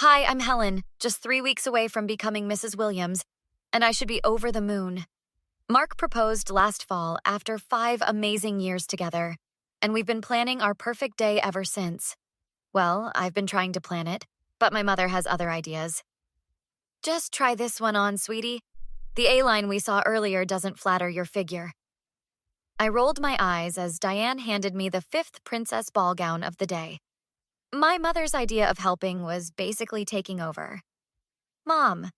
Hi, I'm Helen, just 3 weeks away from becoming Mrs. Williams, and I should be over the moon. Mark proposed last fall after 5 amazing years together, and we've been planning our perfect day ever since. Well, I've been trying to plan it, but my mother has other ideas. Just try this one on, sweetie. The A-line we saw earlier doesn't flatter your figure. I rolled my eyes as Diane handed me the fifth princess ball gown of the day. My mother's idea of helping was basically taking over. Mom,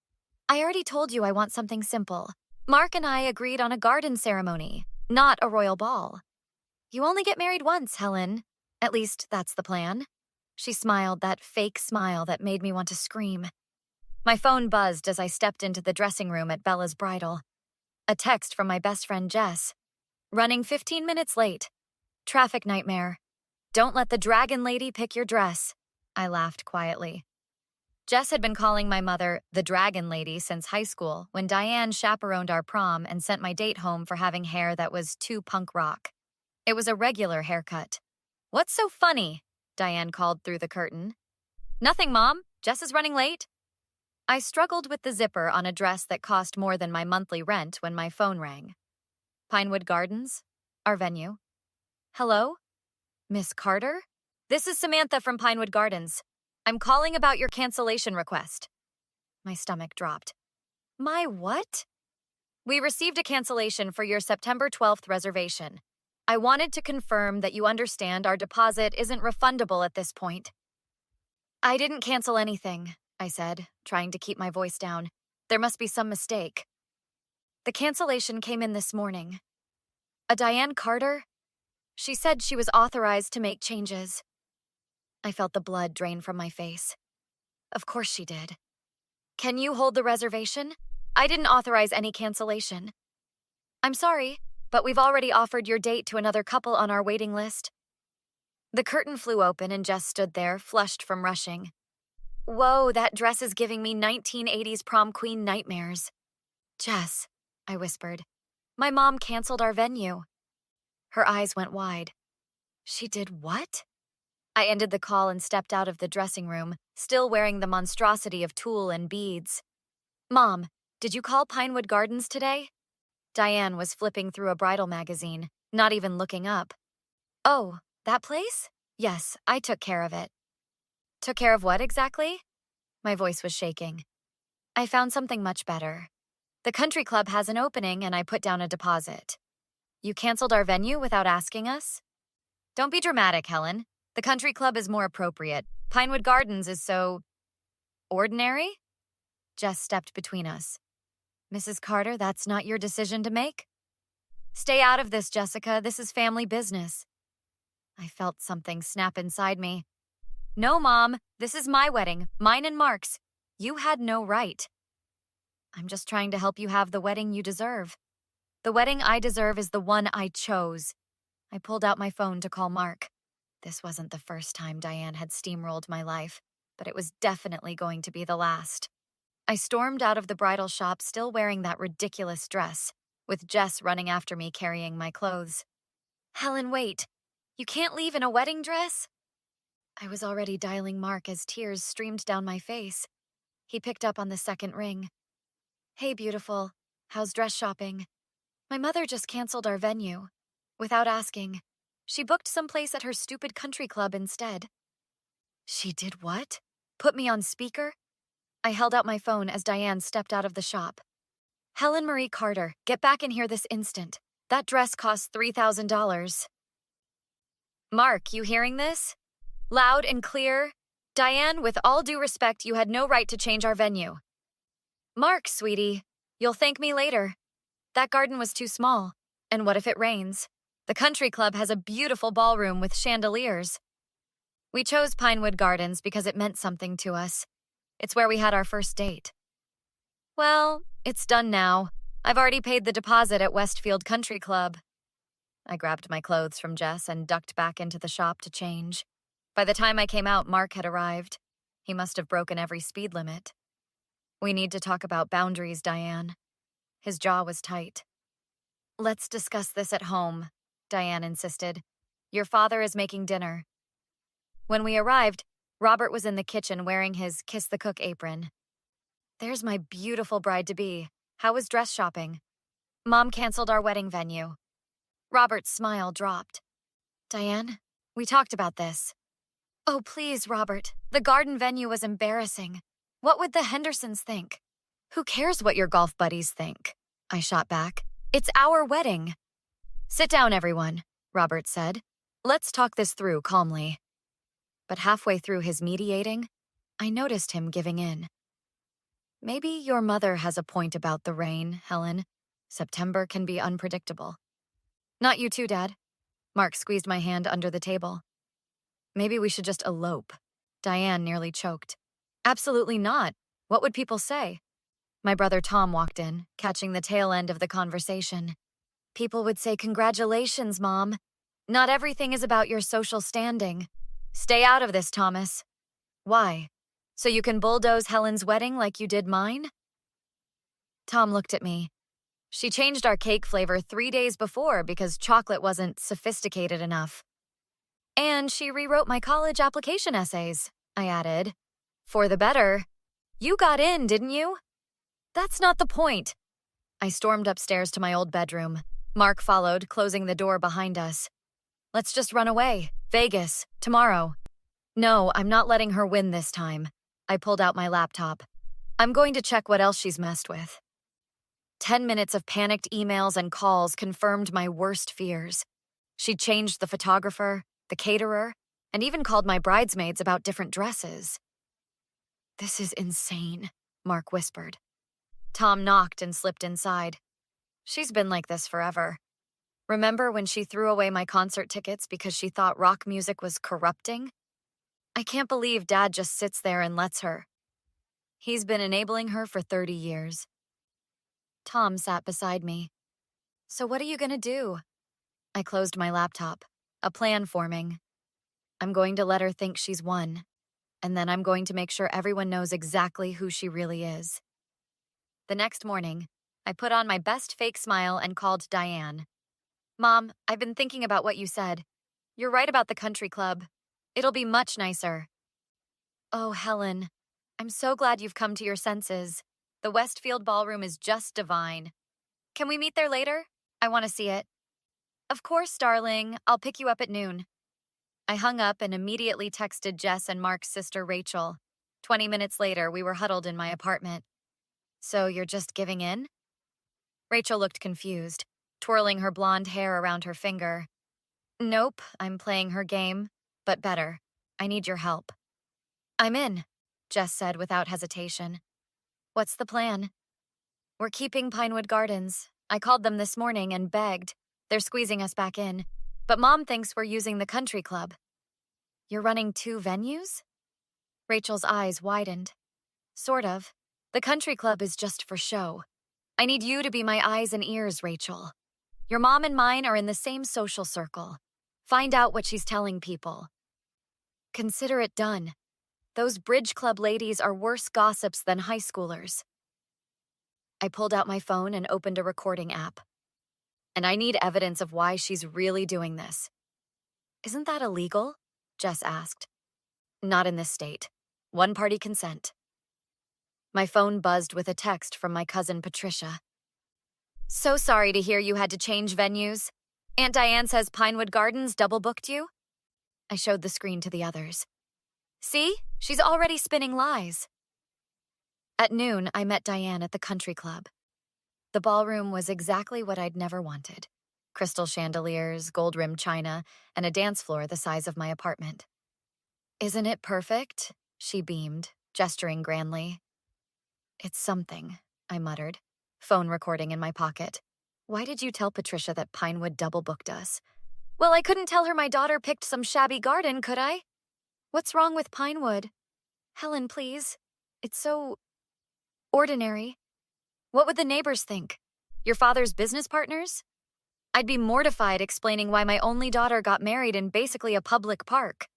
I already told you I want something simple. Mark and I agreed on a garden ceremony, not a royal ball. You only get married once, Helen. At least that's the plan. She smiled, that fake smile that made me want to scream. My phone buzzed as I stepped into the dressing room at Bella's bridal. A text from my best friend Jess. Running 15 minutes late. Traffic nightmare. Don't let the dragon lady pick your dress. I laughed quietly. Jess had been calling my mother the dragon lady since high school when Diane chaperoned our prom and sent my date home for having hair that was too punk rock. It was a regular haircut. What's so funny? Diane called through the curtain. Nothing, Mom. Jess is running late. I struggled with the zipper on a dress that cost more than my monthly rent when my phone rang. Pinewood Gardens? Our venue. Hello? Miss Carter? This is Samantha from Pinewood Gardens. I'm calling about your cancellation request. My stomach dropped. My what? We received a cancellation for your September 12th reservation. I wanted to confirm that you understand our deposit isn't refundable at this point. I didn't cancel anything, I said, trying to keep my voice down. There must be some mistake. The cancellation came in this morning. A Diane Carter? She said she was authorized to make changes. I felt the blood drain from my face. Of course she did. Can you hold the reservation? I didn't authorize any cancellation. I'm sorry, but we've already offered your date to another couple on our waiting list. The curtain flew open and Jess stood there, flushed from rushing. Whoa, that dress is giving me 1980s prom queen nightmares. Jess, I whispered. My mom canceled our venue. Her eyes went wide. She did what? I ended the call and stepped out of the dressing room, still wearing the monstrosity of tulle and beads. Mom, did you call Pinewood Gardens today? Diane was flipping through a bridal magazine, not even looking up. Oh, that place? Yes, I took care of it. Took care of what exactly? My voice was shaking. I found something much better. The country club has an opening and I put down a deposit. You canceled our venue without asking us? Don't be dramatic, Helen. The country club is more appropriate. Pinewood Gardens is so... ordinary? Jess stepped between us. Mrs. Carter, that's not your decision to make? Stay out of this, Jessica. This is family business. I felt something snap inside me. No, Mom. This is my wedding, mine and Mark's. You had no right. I'm just trying to help you have the wedding you deserve. The wedding I deserve is the one I chose. I pulled out my phone to call Mark. This wasn't the first time Diane had steamrolled my life, but it was definitely going to be the last. I stormed out of the bridal shop still wearing that ridiculous dress, with Jess running after me carrying my clothes. Helen, wait. You can't leave in a wedding dress? I was already dialing Mark as tears streamed down my face. He picked up on the second ring. Hey, beautiful. How's dress shopping? My mother just canceled our venue. Without asking. She booked someplace at her stupid country club instead. She did what? Put me on speaker? I held out my phone as Diane stepped out of the shop. Helen Marie Carter, get back in here this instant. That dress costs $3,000. Mark, you hearing this? Loud and clear. Diane, with all due respect, you had no right to change our venue. Mark, sweetie, you'll thank me later. That garden was too small. And what if it rains? The country club has a beautiful ballroom with chandeliers. We chose Pinewood Gardens because it meant something to us. It's where we had our first date. Well, it's done now. I've already paid the deposit at Westfield Country Club. I grabbed my clothes from Jess and ducked back into the shop to change. By the time I came out, Mark had arrived. He must have broken every speed limit. We need to talk about boundaries, Diane. His jaw was tight. Let's discuss this at home, Diane insisted. Your father is making dinner. When we arrived, Robert was in the kitchen wearing his Kiss the Cook apron. There's my beautiful bride-to-be. How was dress shopping? Mom canceled our wedding venue. Robert's smile dropped. Diane, we talked about this. Oh, please, Robert. The garden venue was embarrassing. What would the Hendersons think? Who cares what your golf buddies think? I shot back. It's our wedding. Sit down, everyone, Robert said. Let's talk this through calmly. But halfway through his mediating, I noticed him giving in. Maybe your mother has a point about the rain, Helen. September can be unpredictable. Not you too, Dad. Mark squeezed my hand under the table. Maybe we should just elope. Diane nearly choked. Absolutely not. What would people say? My brother Tom walked in, catching the tail end of the conversation. People would say, congratulations, Mom. Not everything is about your social standing. Stay out of this, Thomas. Why? So you can bulldoze Helen's wedding like you did mine? Tom looked at me. She changed our cake flavor 3 days before because chocolate wasn't sophisticated enough. And she rewrote my college application essays, I added. For the better. You got in, didn't you? That's not the point. I stormed upstairs to my old bedroom. Mark followed, closing the door behind us. Let's just run away. Vegas, tomorrow. No, I'm not letting her win this time. I pulled out my laptop. I'm going to check what else she's messed with. 10 minutes of panicked emails and calls confirmed my worst fears. She'd changed the photographer, the caterer, and even called my bridesmaids about different dresses. This is insane, Mark whispered. Tom knocked and slipped inside. She's been like this forever. Remember when she threw away my concert tickets because she thought rock music was corrupting? I can't believe Dad just sits there and lets her. He's been enabling her for 30 years. Tom sat beside me. So what are you gonna do? I closed my laptop, a plan forming. I'm going to let her think she's won, and then I'm going to make sure everyone knows exactly who she really is. The next morning, I put on my best fake smile and called Diane. Mom, I've been thinking about what you said. You're right about the country club. It'll be much nicer. Oh, Helen, I'm so glad you've come to your senses. The Westfield Ballroom is just divine. Can we meet there later? I want to see it. Of course, darling. I'll pick you up at noon. I hung up and immediately texted Jess and Mark's sister, Rachel. 20 minutes later, we were huddled in my apartment. So you're just giving in? Rachel looked confused, twirling her blonde hair around her finger. Nope, I'm playing her game, but better. I need your help. I'm in, Jess said without hesitation. What's the plan? We're keeping Pinewood Gardens. I called them this morning and begged. They're squeezing us back in. But Mom thinks we're using the country club. You're running 2 venues? Rachel's eyes widened. Sort of. The country club is just for show. I need you to be my eyes and ears, Rachel. Your mom and mine are in the same social circle. Find out what she's telling people. Consider it done. Those bridge club ladies are worse gossips than high schoolers. I pulled out my phone and opened a recording app. And I need evidence of why she's really doing this. Isn't that illegal? Jess asked. Not in this state. One-party consent. My phone buzzed with a text from my cousin Patricia. So sorry to hear you had to change venues. Aunt Diane says Pinewood Gardens double-booked you? I showed the screen to the others. See? She's already spinning lies. At noon, I met Diane at the country club. The ballroom was exactly what I'd never wanted. Crystal chandeliers, gold-rimmed china, and a dance floor the size of my apartment. Isn't it perfect? She beamed, gesturing grandly. It's something, I muttered, phone recording in my pocket. Why did you tell Patricia that Pinewood double-booked us? Well, I couldn't tell her my daughter picked some shabby garden, could I? What's wrong with Pinewood? Helen, please. It's so ordinary. What would the neighbors think? Your father's business partners? I'd be mortified explaining why my only daughter got married in basically a public park.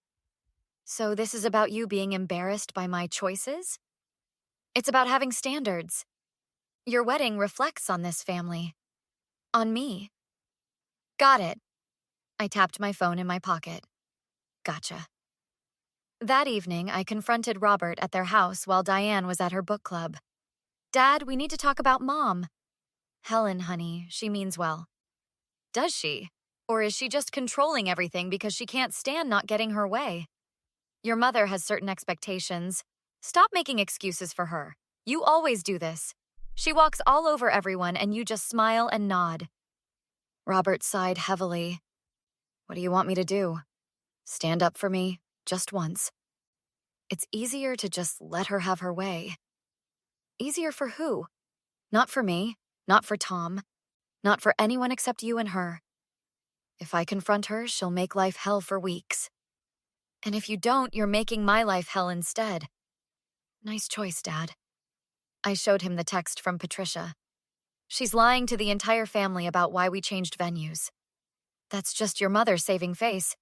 So this is about you being embarrassed by my choices? It's about having standards. Your wedding reflects on this family. On me. Got it. I tapped my phone in my pocket. Gotcha. That evening, I confronted Robert at their house while Diane was at her book club. Dad, we need to talk about Mom. Helen, honey, she means well. Does she? Or is she just controlling everything because she can't stand not getting her way? Your mother has certain expectations. Stop making excuses for her. You always do this. She walks all over everyone and you just smile and nod. Robert sighed heavily. What do you want me to do? Stand up for me, just once. It's easier to just let her have her way. Easier for who? Not for me, not for Tom, not for anyone except you and her. If I confront her, she'll make life hell for weeks. And if you don't, you're making my life hell instead. Nice choice, Dad. I showed him the text from Patricia. She's lying to the entire family about why we changed venues. That's just your mother saving face.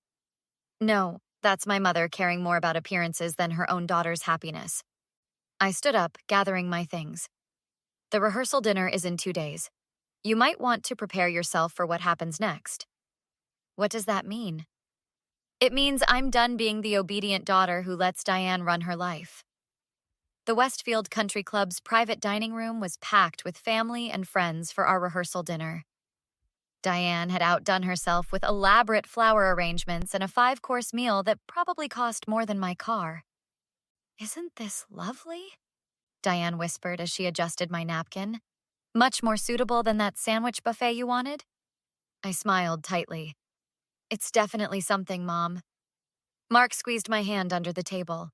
No, that's my mother caring more about appearances than her own daughter's happiness. I stood up, gathering my things. The rehearsal dinner is in 2 days. You might want to prepare yourself for what happens next. What does that mean? It means I'm done being the obedient daughter who lets Diane run her life. The Westfield Country Club's private dining room was packed with family and friends for our rehearsal dinner. Diane had outdone herself with elaborate flower arrangements and a 5-course meal that probably cost more than my car. Isn't this lovely? Diane whispered as she adjusted my napkin. Much more suitable than that sandwich buffet you wanted? I smiled tightly. It's definitely something, Mom. Mark squeezed my hand under the table.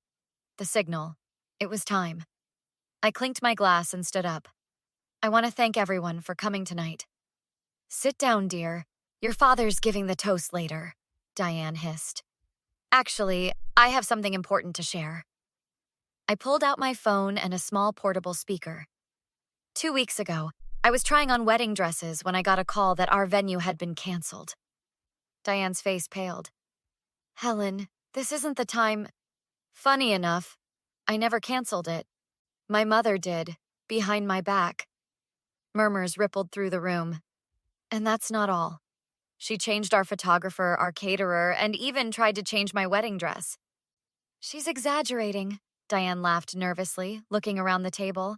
The signal. It was time. I clinked my glass and stood up. I want to thank everyone for coming tonight. Sit down, dear. Your father's giving the toast later, Diane hissed. Actually, I have something important to share. I pulled out my phone and a small portable speaker. 2 weeks ago, I was trying on wedding dresses when I got a call that our venue had been canceled. Diane's face paled. Helen, this isn't the time. Funny enough, I never canceled it. My mother did, behind my back. Murmurs rippled through the room. And that's not all. She changed our photographer, our caterer, and even tried to change my wedding dress. She's exaggerating, Diane laughed nervously, looking around the table.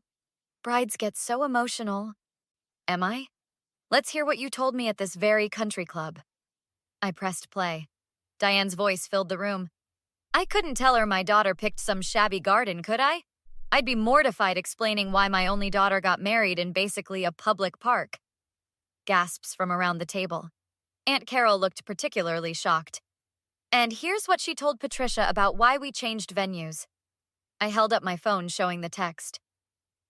Brides get so emotional. Am I? Let's hear what you told me at this very country club. I pressed play. Diane's voice filled the room. I couldn't tell her my daughter picked some shabby garden, could I? I'd be mortified explaining why my only daughter got married in basically a public park. Gasps from around the table. Aunt Carol looked particularly shocked. And here's what she told Patricia about why we changed venues. I held up my phone showing the text.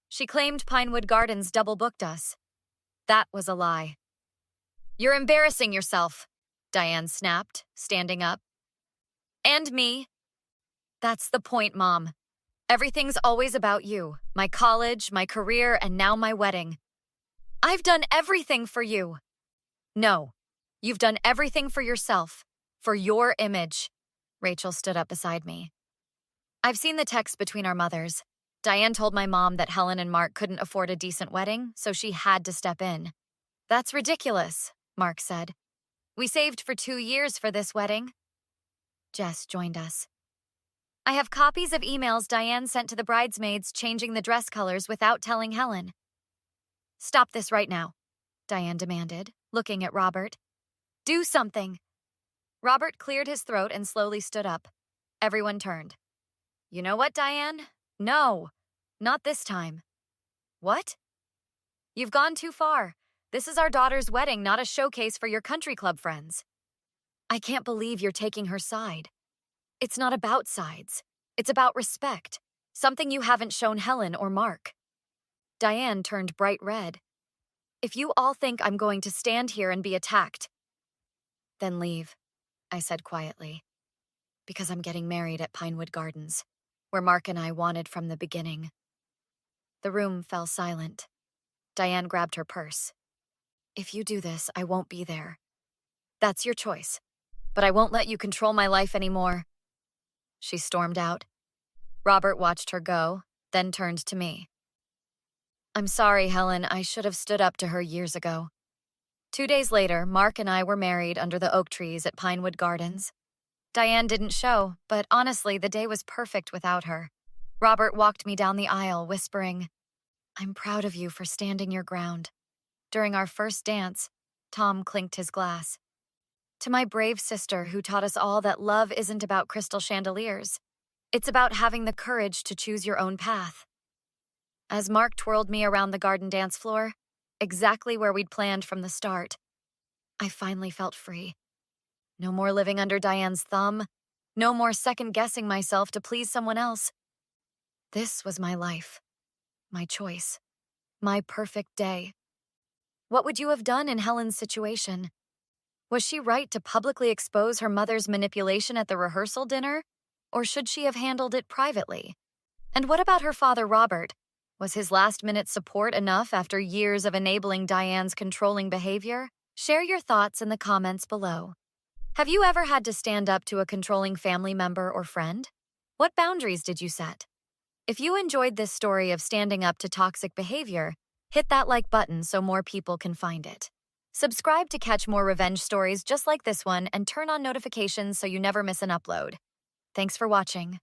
She claimed Pinewood Gardens double-booked us. That was a lie. You're embarrassing yourself, Diane snapped, standing up. And me. That's the point, Mom. Everything's always about you. My college, my career, and now my wedding. I've done everything for you. No, you've done everything for yourself, for your image. Rachel stood up beside me. I've seen the text between our mothers. Diane told my mom that Helen and Mark couldn't afford a decent wedding, so she had to step in. That's ridiculous, Mark said. We saved for 2 years for this wedding. Jess joined us. I have copies of emails Diane sent to the bridesmaids changing the dress colors without telling Helen. Stop this right now, Diane demanded, looking at Robert. Do something. Robert cleared his throat and slowly stood up. Everyone turned. You know what, Diane? No, not this time. What? You've gone too far. This is our daughter's wedding, not a showcase for your country club friends. I can't believe you're taking her side. It's not about sides. It's about respect, something you haven't shown Helen or Mark. Diane turned bright red. If you all think I'm going to stand here and be attacked, then leave, I said quietly. Because I'm getting married at Pinewood Gardens, where Mark and I wanted from the beginning. The room fell silent. Diane grabbed her purse. If you do this, I won't be there. That's your choice, but I won't let you control my life anymore. She stormed out. Robert watched her go, then turned to me. I'm sorry, Helen, I should have stood up to her years ago. 2 days later, Mark and I were married under the oak trees at Pinewood Gardens. Diane didn't show, but honestly, the day was perfect without her. Robert walked me down the aisle, whispering, "I'm proud of you for standing your ground." During our first dance, Tom clinked his glass. To my brave sister who taught us all that love isn't about crystal chandeliers. It's about having the courage to choose your own path. As Mark twirled me around the garden dance floor, exactly where we'd planned from the start, I finally felt free. No more living under Diane's thumb. No more second-guessing myself to please someone else. This was my life, my choice, my perfect day. What would you have done in Helen's situation? Was she right to publicly expose her mother's manipulation at the rehearsal dinner? Or should she have handled it privately? And what about her father, Robert? Was his last-minute support enough after years of enabling Diane's controlling behavior? Share your thoughts in the comments below. Have you ever had to stand up to a controlling family member or friend? What boundaries did you set? If you enjoyed this story of standing up to toxic behavior, hit that like button so more people can find it. Subscribe to catch more revenge stories just like this one and turn on notifications so you never miss an upload. Thanks for watching.